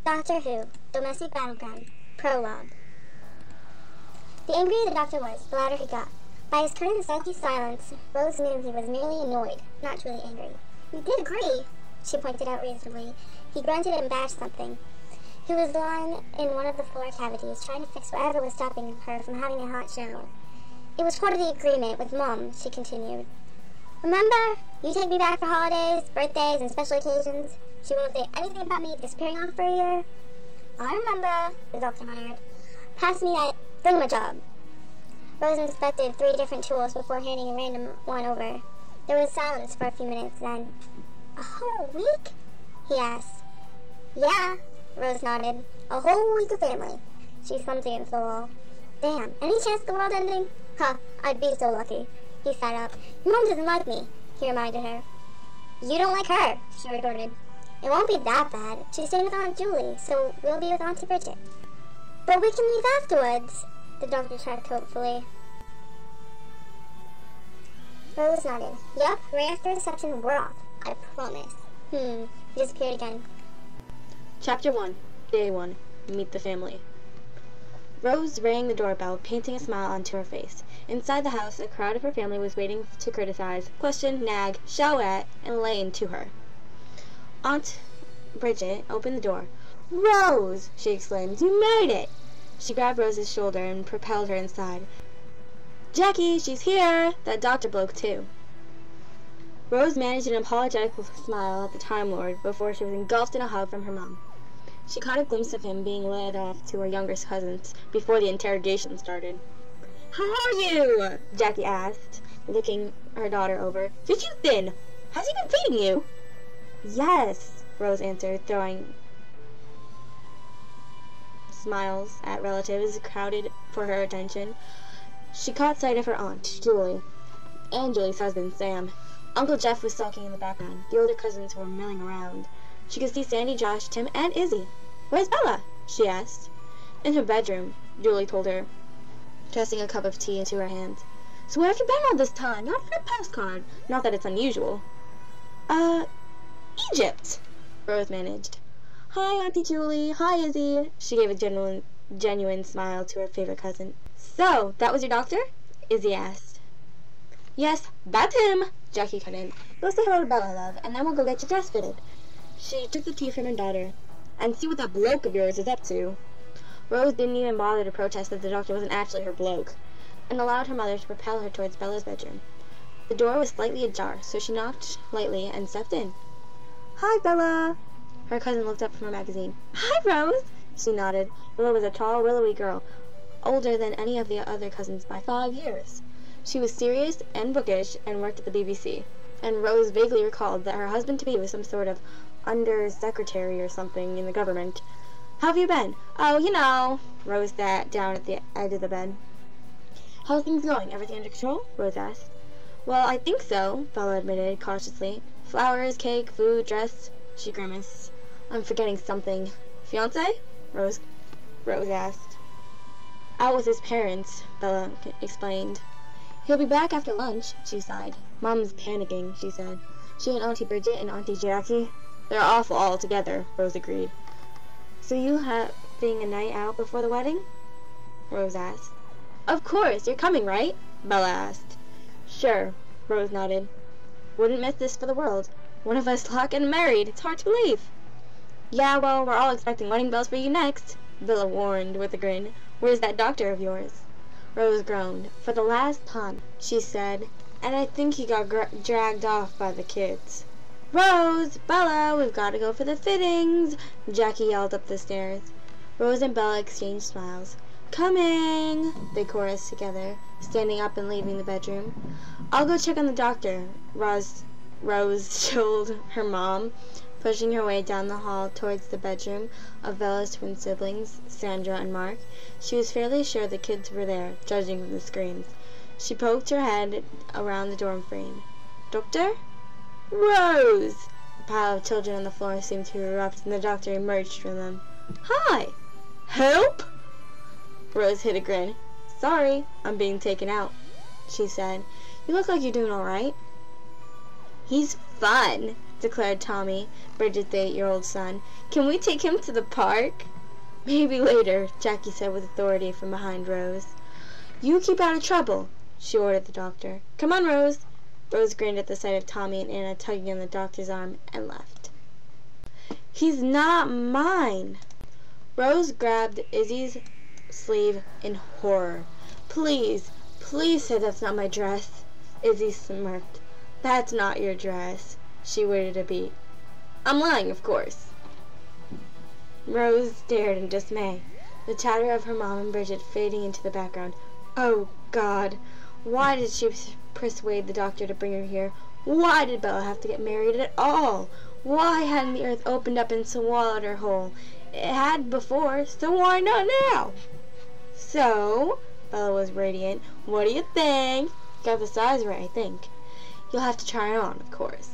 Doctor Who, Domestic Battleground, Prologue. The angrier the doctor was, the louder he got. By his current sulky silence, Rose knew he was merely annoyed, not truly angry. "You did agree," she pointed out reasonably. He grunted and bashed something. He was lying in one of the floor cavities, trying to fix whatever was stopping her from having a hot shower. "It was part of the agreement with Mom," she continued. "Remember, you take me back for holidays, birthdays, and special occasions. She won't say anything about me disappearing off for a year." "I remember," the doctor muttered. "Pass me that thingamajob." Rose inspected 3 different tools before handing a random one over. There was silence for a few minutes, then, "A whole week?" he asked. "Yeah," Rose nodded. "A whole week of family." She slumped against the wall. "Damn, any chance of the world ending?" "Huh, I'd be so lucky." He sat up. "Your mom doesn't like me," he reminded her. "You don't like her," she retorted. "It won't be that bad. She's staying with Aunt Julie, so we'll be with Auntie Bridget." "But we can leave afterwards," the doctor checked hopefully. Rose nodded. "Yup, right after reception, we're off. I promise." He disappeared again. Chapter 1, Day 1, Meet the Family. Rose rang the doorbell, painting a smile onto her face. Inside the house, a crowd of her family was waiting to criticize, question, nag, shout at, and lay into her. Aunt Bridget opened the door. "Rose!" she exclaimed. "You made it!" She grabbed Rose's shoulder and propelled her inside. "Jackie, she's here! That doctor bloke, too." Rose managed an apologetic smile at the Time Lord before she was engulfed in a hug from her mom. She caught a glimpse of him being led off to her younger cousins before the interrogation started. "How are you?" Jackie asked, looking her daughter over. "You're too thin. Has he been feeding you?" "Yes," Rose answered, throwing smiles at relatives crowded for her attention. She caught sight of her aunt, Julie, and Julie's husband, Sam. Uncle Jeff was sulking in the background. The older cousins were milling around. She could see Sandy, Josh, Tim, and Izzy. "Where's Bella?" she asked. "In her bedroom," Julie told her, tossing a cup of tea into her hand. "So where have you been all this time? Not for a postcard. Not that it's unusual." Egypt," Rose managed. "Hi, Auntie Julie. Hi, Izzy." She gave a genuine smile to her favorite cousin. "So, that was your doctor?" Izzy asked. "Yes, that's him," Jackie cut in. "Go say hello to Bella, love, and then we'll go get your dress fitted." She took the tea from her daughter. "And see what that bloke of yours is up to." Rose didn't even bother to protest that the doctor wasn't actually her bloke, and allowed her mother to propel her towards Bella's bedroom. The door was slightly ajar, so she knocked lightly and stepped in. "Hi, Bella." Her cousin looked up from her magazine. "Hi, Rose." She nodded. Bella was a tall, willowy girl, older than any of the other cousins by 5 years. She was serious and bookish and worked at the BBC, and Rose vaguely recalled that her husband-to-be was some sort of under-secretary or something in the government. "How have you been?" "Oh, you know." Rose sat down at the edge of the bed. "How's things going? Everything under control?" Rose asked. "Well, I think so," Bella admitted cautiously. "Flowers, cake, food, dress." She grimaced. "I'm forgetting something." "Fiancé?" Rose asked. "Out with his parents," Bella explained. "He'll be back after lunch," she sighed. "Mom's panicking," she said. "She and Auntie Bridget and Auntie Jackie. They're awful all together," Rose agreed. "So you having a night out before the wedding?" Rose asked. "Of course, you're coming, right?" Bella asked. "Sure," Rose nodded. "Wouldn't miss this for the world. One of us lot getting married. It's hard to believe." "Yeah, well, we're all expecting wedding bells for you next," Bella warned with a grin. "Where's that doctor of yours?" Rose groaned. "For the last time," she said, "and I think he got dragged off by the kids." "Rose! Bella! We've got to go for the fittings!" Jackie yelled up the stairs. Rose and Bella exchanged smiles. "Coming!" they chorused together, standing up and leaving the bedroom. "I'll go check on the doctor," Rose told her mom, pushing her way down the hall towards the bedroom of Bella's twin siblings, Sandra and Mark. She was fairly sure the kids were there, judging from the screams. She poked her head around the door frame. "Doctor?" "Rose!" A pile of children on the floor seemed to erupt, and the doctor emerged from them. "Hi! Help?" Rose hid a grin. "Sorry, I'm being taken out," she said. "You look like you're doing all right." "He's fun," declared Tommy, Bridget's 8-year-old son. "Can we take him to the park?" "Maybe later," Jackie said with authority from behind Rose. "You keep out of trouble," she ordered the doctor. "Come on, Rose." Rose grinned at the sight of Tommy and Anna tugging on the doctor's arm and left. "He's not mine." Rose grabbed Izzy's sleeve in horror. Please say that's not my dress." Izzy smirked. "That's not your dress." She waited a beat. "I'm lying, of course." Rose stared in dismay, the chatter of her mom and Bridget fading into the background. Oh, God. Why did she persuade the doctor to bring her here? Why did Bella have to get married at all? Why hadn't the earth opened up and swallowed her whole? It had before, so why not now? "So," Bella was radiant, "what do you think? Got the size right, I think. You'll have to try it on, of course."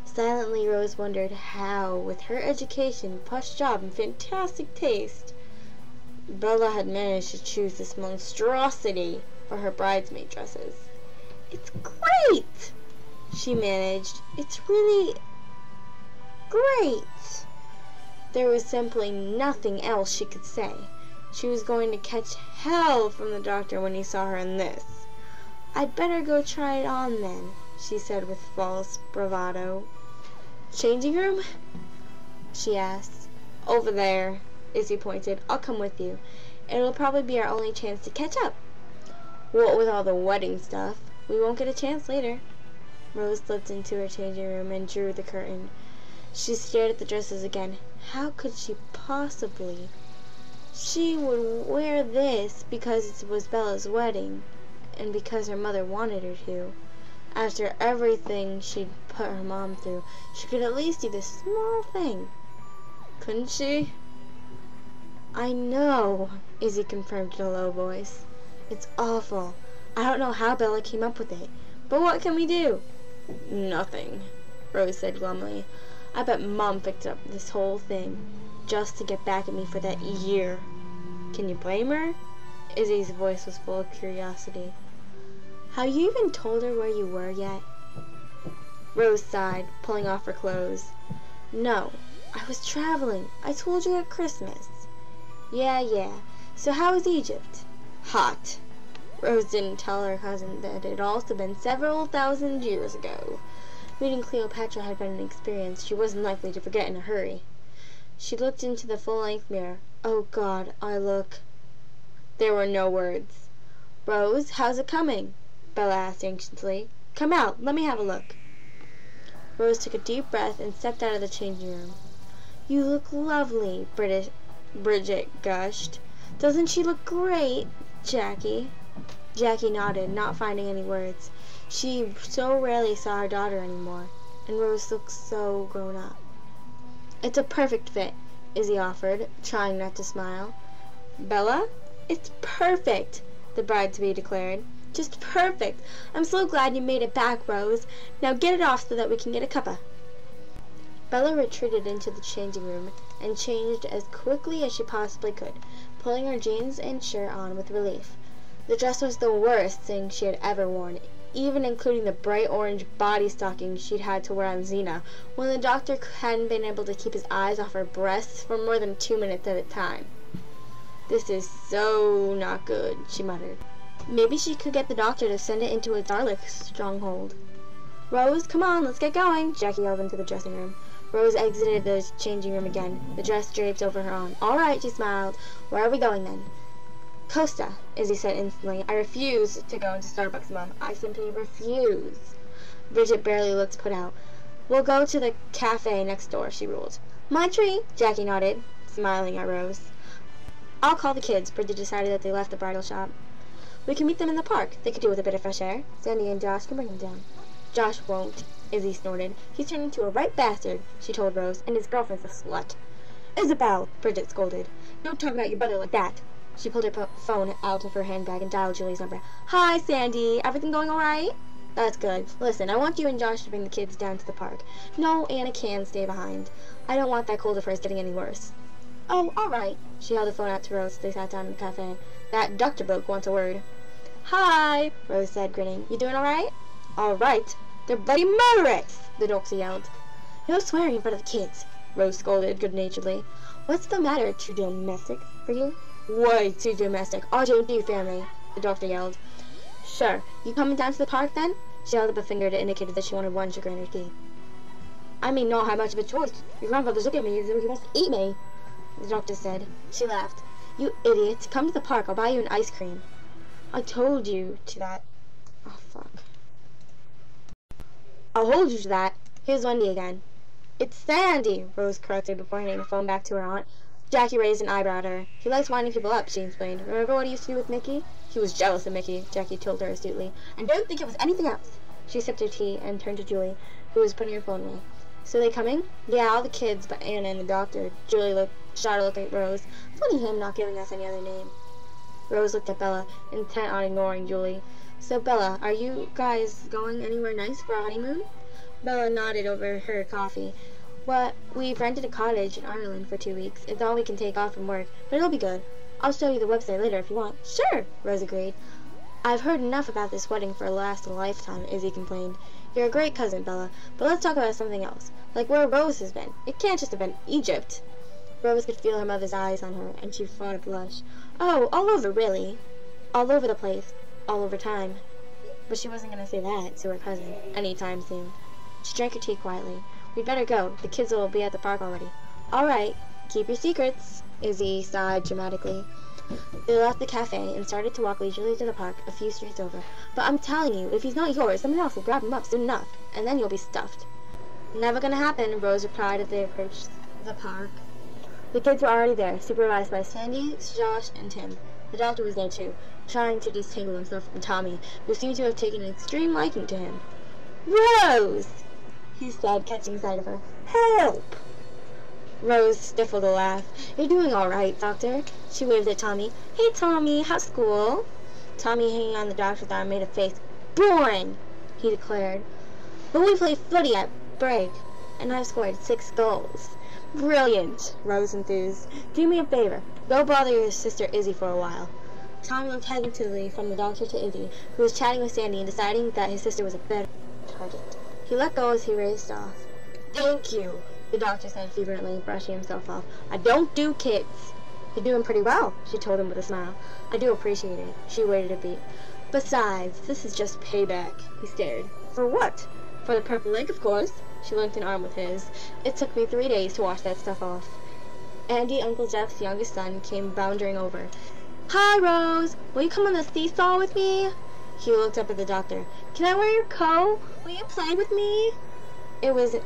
Silently, Rose wondered how, with her education, plush job, and fantastic taste, Bella had managed to choose this monstrosity for her bridesmaid dresses. "It's great," she managed. "It's really great." There was simply nothing else she could say. She was going to catch hell from the doctor when he saw her in this. "I'd better go try it on then," she said with false bravado. "Changing room?" she asked. "Over there," Izzy pointed. "I'll come with you. It'll probably be our only chance to catch up. What with all the wedding stuff, we won't get a chance later." Rose slipped into her changing room and drew the curtain. She stared at the dresses again. How could she possibly? She would wear this because it was Bella's wedding, and because her mother wanted her to. After everything she'd put her mom through, she could at least do this small thing. Couldn't she? "I know," Izzy confirmed in a low voice. "It's awful. I don't know how Bella came up with it. But what can we do?" "Nothing," Rose said glumly. "I bet Mom picked up this whole thing just to get back at me for that year." "Can you blame her?" Izzy's voice was full of curiosity. "Have you even told her where you were yet?" Rose sighed, pulling off her clothes. "No, I was traveling. I told you at Christmas." Yeah. So how is Egypt?" "Hot." Rose didn't tell her cousin that it had also been several thousand years ago. Meeting Cleopatra had been an experience she wasn't likely to forget in a hurry. She looked into the full-length mirror. "Oh, God, I look—" There were no words. "Rose, how's it coming?" Bella asked anxiously. "Come out, let me have a look." Rose took a deep breath and stepped out of the changing room. "You look lovely," Bridget gushed. "Doesn't she look great, Jackie?" Jackie nodded, not finding any words. She so rarely saw her daughter anymore, and Rose looked so grown up. "It's a perfect fit," Izzy offered, trying not to smile. "Bella, it's perfect," the bridesmaid declared. "Just perfect. I'm so glad you made it back, Rose. Now get it off so that we can get a cuppa." Bella retreated into the changing room and changed as quickly as she possibly could, pulling her jeans and shirt on with relief. The dress was the worst thing she had ever worn, even including the bright orange body stockings she'd had to wear on Xena, when the doctor hadn't been able to keep his eyes off her breasts for more than 2 minutes at a time. "This is so not good," she muttered. Maybe she could get the doctor to send it into a Dalek stronghold. "Rose, come on, let's get going," Jackie yelled into the dressing room. Rose exited the changing room again, the dress draped over her arm. "All right," she smiled. "Where are we going then?" "Costa," Izzy said instantly. "I refuse to go into Starbucks, Mom. I simply refuse." Bridget barely looked put out. "We'll go to the cafe next door," she ruled. "My tree," Jackie nodded, smiling at Rose. "I'll call the kids." Bridget decided that they left the bridal shop. "We can meet them in the park. They could do with a bit of fresh air. Sandy and Josh can bring them down." "Josh won't," Izzy snorted. "He's turned into a right bastard," she told Rose, "and his girlfriend's a slut." "Isabel!" Bridget scolded. "Don't talk about your brother like that." She pulled her phone out of her handbag and dialed Julie's number. "Hi, Sandy. Everything going all right?" "That's good. Listen, I want you and Josh to bring the kids down to the park. No, Anna can stay behind. I don't want that cold of hers getting any worse." "Oh, all right." She held the phone out to Rose as they sat down in the cafe. "That doctor bloke wants a word." "Hi," Rose said, grinning. "You doing all right?" "All right," They're bloody murderous, the doctor yelled. No swearing in front of the kids, Rose scolded good-naturedly. What's the matter, too domestic for you? Way too domestic. I'll do you, family, the doctor yelled. Sure. You coming down to the park, then? She held up a finger to indicate that she wanted one sugar in her tea. I mean, not have much of a choice. Your grandfather's looking at me as if he wants to eat me, the doctor said. She laughed. You idiots. Come to the park. I'll buy you an ice cream. I told you to that. Oh, fuck. I'll hold you to that. Here's Wendy again. It's Sandy, Rose corrected before handing the phone back to her aunt. Jackie raised an eyebrow at her. He likes winding people up, she explained. Remember what he used to do with Mickey? He was jealous of Mickey, Jackie told her astutely. And don't think it was anything else. She sipped her tea and turned to Julie, who was putting her phone away. So they coming? Yeah, all the kids, but Anna and the doctor. Julie shot a look at Rose. Funny him not giving us any other name. Rose looked at Bella, intent on ignoring Julie. So, Bella, are you guys going anywhere nice for a honeymoon? Bella nodded over her coffee. Well, we've rented a cottage in Ireland for 2 weeks. It's all we can take off from work, but it'll be good. I'll show you the website later if you want. Sure, Rose agreed. I've heard enough about this wedding for a last lifetime, Izzy complained. You're a great cousin, Bella, but let's talk about something else. Like where Rose has been. It can't just have been Egypt. Rose could feel her mother's eyes on her, and she fought a blush. Oh, all over, really. All over the place. All over time. But she wasn't going to say that to her cousin anytime soon. She drank her tea quietly. We'd better go. The kids will be at the park already. All right. Keep your secrets, Izzy sighed dramatically. They left the cafe and started to walk leisurely to the park a few streets over. But I'm telling you, if he's not yours, someone else will grab him up soon enough, and then you'll be stuffed. Never gonna happen, Rose replied as they approached the park. The kids were already there, supervised by Sandy, Josh, and Tim. The doctor was there too, trying to disentangle himself from Tommy, who seemed to have taken an extreme liking to him. Rose! He said, catching sight of her. Help! Rose stifled a laugh. You're doing all right, Doctor. She waved at Tommy. Hey, Tommy, how's school? Tommy, hanging on the doctor's arm, made a face. Boring, he declared. But we play footy at break, and I've scored 6 goals. Brilliant, Rose enthused. Do me a favor. Go bother your sister Izzy for a while. Tommy looked hesitantly from the doctor to Izzy, who was chatting with Sandy and deciding that his sister was a better target. He let go as he raced off. Thank you, the doctor said fervently, brushing himself off. I don't do kids. You're doing pretty well, she told him with a smile. I do appreciate it. She waited a beat. Besides, this is just payback. He stared. For what? For the purple leg, of course. She linked an arm with his. It took me 3 days to wash that stuff off. Andy, Uncle Jeff's youngest son, came bounding over. Hi, Rose. Will you come on the seesaw with me? He looked up at the doctor. Can I wear your coat? Will you play with me? It was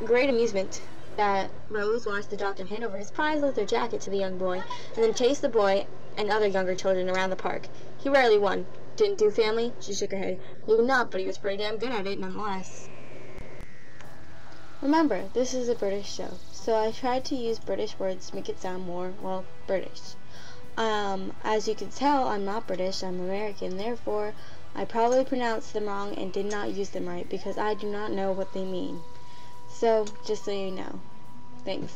great amusement that Rose watched the doctor hand over his prize leather jacket to the young boy, and then chase the boy and other younger children around the park. He rarely won. Didn't do family? She shook her head. Maybe not, but he was pretty damn good at it nonetheless. Remember, this is a British show, so I tried to use British words to make it sound more, well, British. As you can tell, I'm not British, I'm American, therefore, I probably pronounced them wrong and did not use them right because I do not know what they mean. So, just so you know. Thanks.